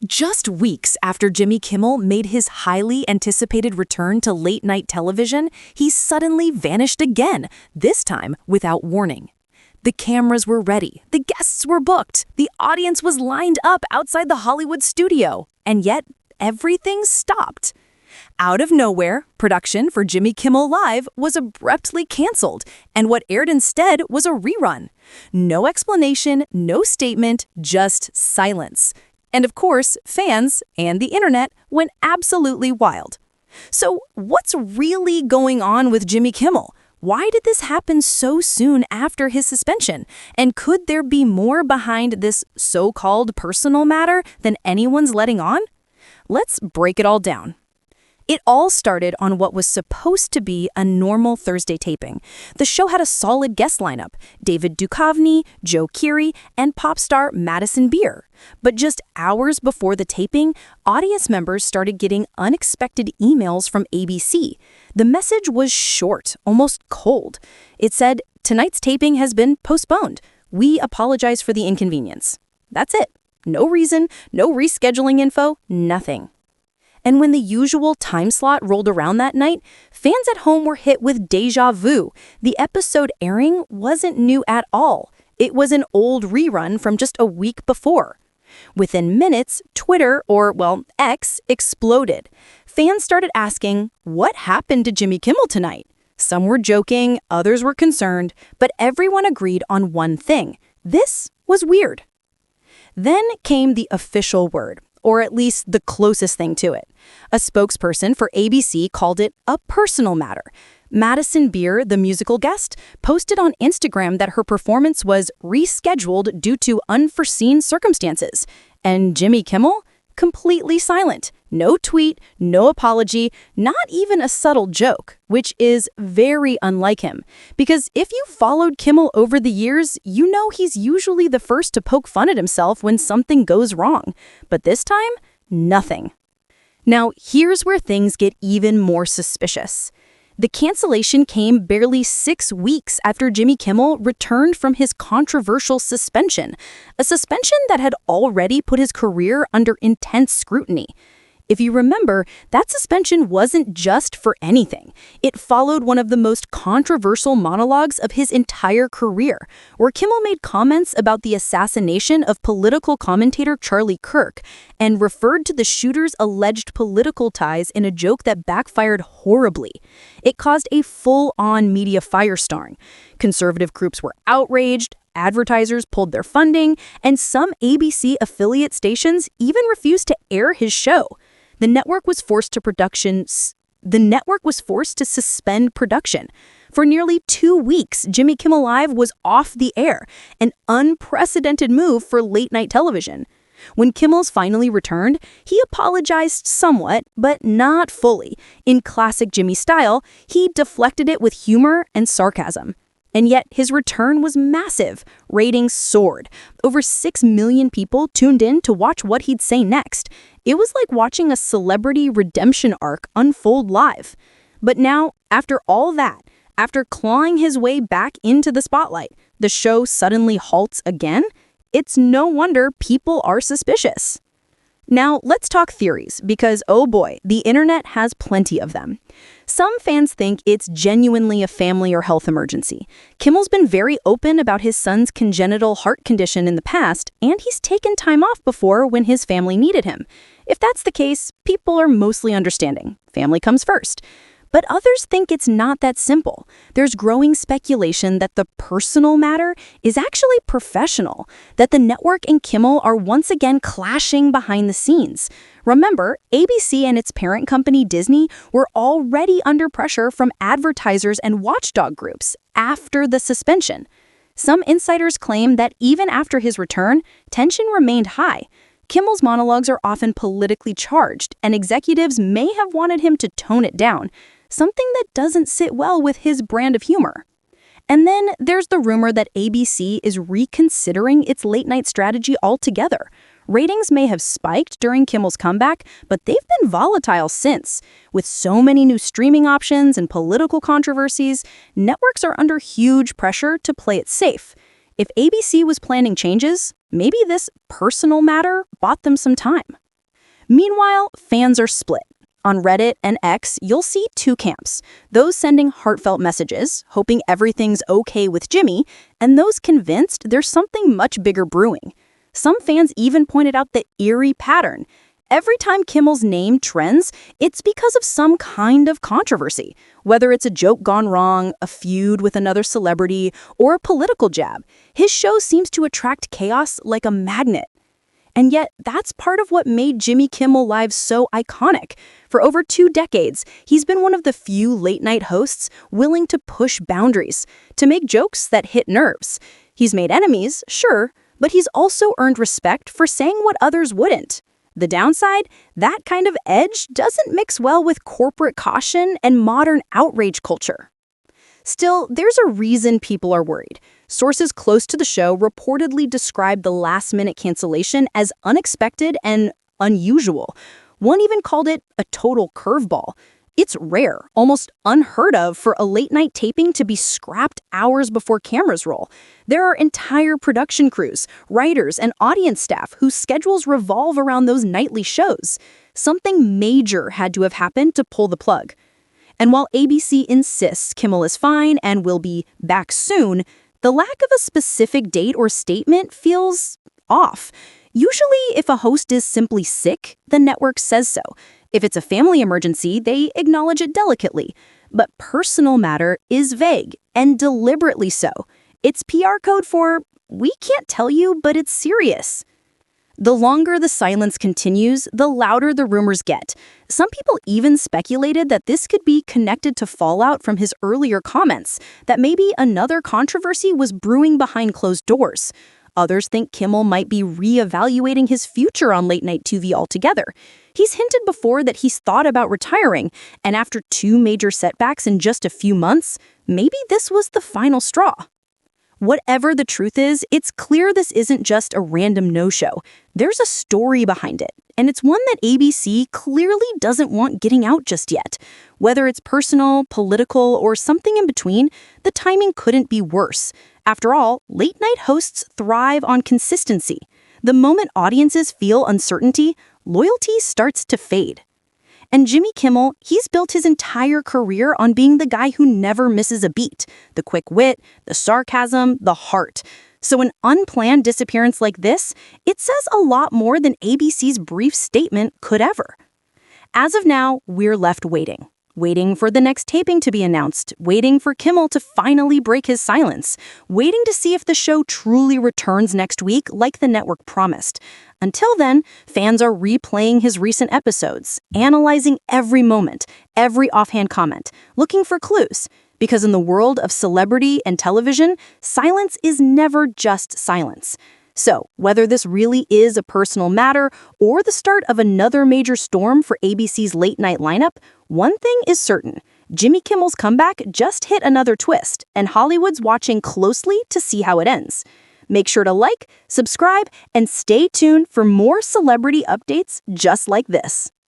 Just weeks after Jimmy Kimmel made his highly anticipated return to late-night television, he suddenly vanished again, this time without warning. The cameras were ready, the guests were booked, the audience was lined up outside the Hollywood studio, and yet everything stopped. Out of nowhere, production for Jimmy Kimmel Live was abruptly canceled, and what aired instead was a rerun. No explanation, no statement, just silence. And of course, fans and the internet went absolutely wild. So what's really going on with Jimmy Kimmel? Why did this happen so soon after his suspension? And could there be more behind this so-called personal matter than anyone's letting on? Let's break it all down. It all started on what was supposed to be a normal Thursday taping. The show had a solid guest lineup: David Duchovny, Keery, and pop star Madison Beer. But just hours before the taping, audience members started getting unexpected emails from ABC. The message was short, almost cold. It said, "Tonight's taping has been postponed. We apologize for the inconvenience." That's it. No reason, no rescheduling info, nothing. And when the usual time slot rolled around that night, fans at home were hit with déjà vu. The episode airing wasn't new at all. It was an old rerun from just a week before. Within minutes, Twitter, or X, exploded. Fans started asking, what happened to Jimmy Kimmel tonight? Some were joking, others were concerned, but everyone agreed on one thing: this was weird. Then came the official word, or at least the closest thing to it. A spokesperson for ABC called it a personal matter. Madison Beer, the musical guest, posted on Instagram that her performance was rescheduled due to unforeseen circumstances. And Jimmy Kimmel? Completely silent. No tweet, no apology, not even a subtle joke, which is very unlike him. Because if you followed Kimmel over the years, you know he's usually the first to poke fun at himself when something goes wrong. But this time, nothing. Now, here's where things get even more suspicious. The cancellation came barely 6 weeks after Jimmy Kimmel returned from his controversial suspension, a suspension that had already put his career under intense scrutiny. If you remember, that suspension wasn't just for anything. It followed one of the most controversial monologues of his entire career, where Kimmel made comments about the assassination of political commentator Charlie Kirk and referred to the shooter's alleged political ties in a joke that backfired horribly. It caused a full-on media firestorm. Conservative groups were outraged, advertisers pulled their funding, and some ABC affiliate stations even refused to air his show. The network was forced to suspend production. For nearly 2 weeks, Jimmy Kimmel Live was off the air, an unprecedented move for late-night television. When Kimmel's finally returned, he apologized somewhat, but not fully. In classic Jimmy style, he deflected it with humor and sarcasm. And yet, his return was massive. Ratings soared. Over 6 million people tuned in to watch what he'd say next. It was like watching a celebrity redemption arc unfold live. But now, after all that, after clawing his way back into the spotlight, the show suddenly halts again? It's no wonder people are suspicious. Now, let's talk theories, because oh boy, the internet has plenty of them. Some fans think it's genuinely a family or health emergency. Kimmel's been very open about his son's congenital heart condition in the past, and he's taken time off before when his family needed him. If that's the case, people are mostly understanding. Family comes first. But others think it's not that simple. There's growing speculation that the personal matter is actually professional, that the network and Kimmel are once again clashing behind the scenes. Remember, ABC and its parent company Disney were already under pressure from advertisers and watchdog groups after the suspension. Some insiders claim that even after his return, tension remained high. Kimmel's monologues are often politically charged, and executives may have wanted him to tone it down, something that doesn't sit well with his brand of humor. And then there's the rumor that ABC is reconsidering its late-night strategy altogether. Ratings may have spiked during Kimmel's comeback, but they've been volatile since. With so many new streaming options and political controversies, networks are under huge pressure to play it safe. If ABC was planning changes, maybe this personal matter bought them some time. Meanwhile, fans are split. On Reddit and X, you'll see two camps. Those sending heartfelt messages, hoping everything's okay with Jimmy, and those convinced there's something much bigger brewing. Some fans even pointed out the eerie pattern. Every time Kimmel's name trends, it's because of some kind of controversy. Whether it's a joke gone wrong, a feud with another celebrity, or a political jab, his show seems to attract chaos like a magnet. And yet, that's part of what made Jimmy Kimmel Live so iconic. For over 2 decades, he's been one of the few late-night hosts willing to push boundaries, to make jokes that hit nerves. He's made enemies, sure, but he's also earned respect for saying what others wouldn't. The downside? That kind of edge doesn't mix well with corporate caution and modern outrage culture. Still, there's a reason people are worried. Sources close to the show reportedly described the last-minute cancellation as unexpected and unusual. One even called it a total curveball. It's rare, almost unheard of, for a late-night taping to be scrapped hours before cameras roll. There are entire production crews, writers, and audience staff whose schedules revolve around those nightly shows. Something major had to have happened to pull the plug. And while ABC insists Kimmel is fine and will be back soon, the lack of a specific date or statement feels off. Usually, if a host is simply sick, the network says so. If it's a family emergency, they acknowledge it delicately. But personal matter is vague, and deliberately so. It's PR code for, we can't tell you, but it's serious. The longer the silence continues, the louder the rumors get. Some people even speculated that this could be connected to fallout from his earlier comments, that maybe another controversy was brewing behind closed doors. Others think Kimmel might be re-evaluating his future on late-night TV altogether. He's hinted before that he's thought about retiring, and after 2 major setbacks in just a few months, maybe this was the final straw. Whatever the truth is, it's clear this isn't just a random no-show. There's a story behind it, and it's one that ABC clearly doesn't want getting out just yet. Whether it's personal, political, or something in between, the timing couldn't be worse. After all, late-night hosts thrive on consistency. The moment audiences feel uncertainty, loyalty starts to fade. And Jimmy Kimmel, he's built his entire career on being the guy who never misses a beat. The quick wit, the sarcasm, the heart. So an unplanned disappearance like this, it says a lot more than ABC's brief statement could ever. As of now, we're left waiting. Waiting for the next taping to be announced, waiting for Kimmel to finally break his silence, waiting to see if the show truly returns next week like the network promised. Until then, fans are replaying his recent episodes, analyzing every moment, every offhand comment, looking for clues. Because in the world of celebrity and television, silence is never just silence. So, whether this really is a personal matter or the start of another major storm for ABC's late-night lineup, one thing is certain. Jimmy Kimmel's comeback just hit another twist, and Hollywood's watching closely to see how it ends. Make sure to like, subscribe, and stay tuned for more celebrity updates just like this.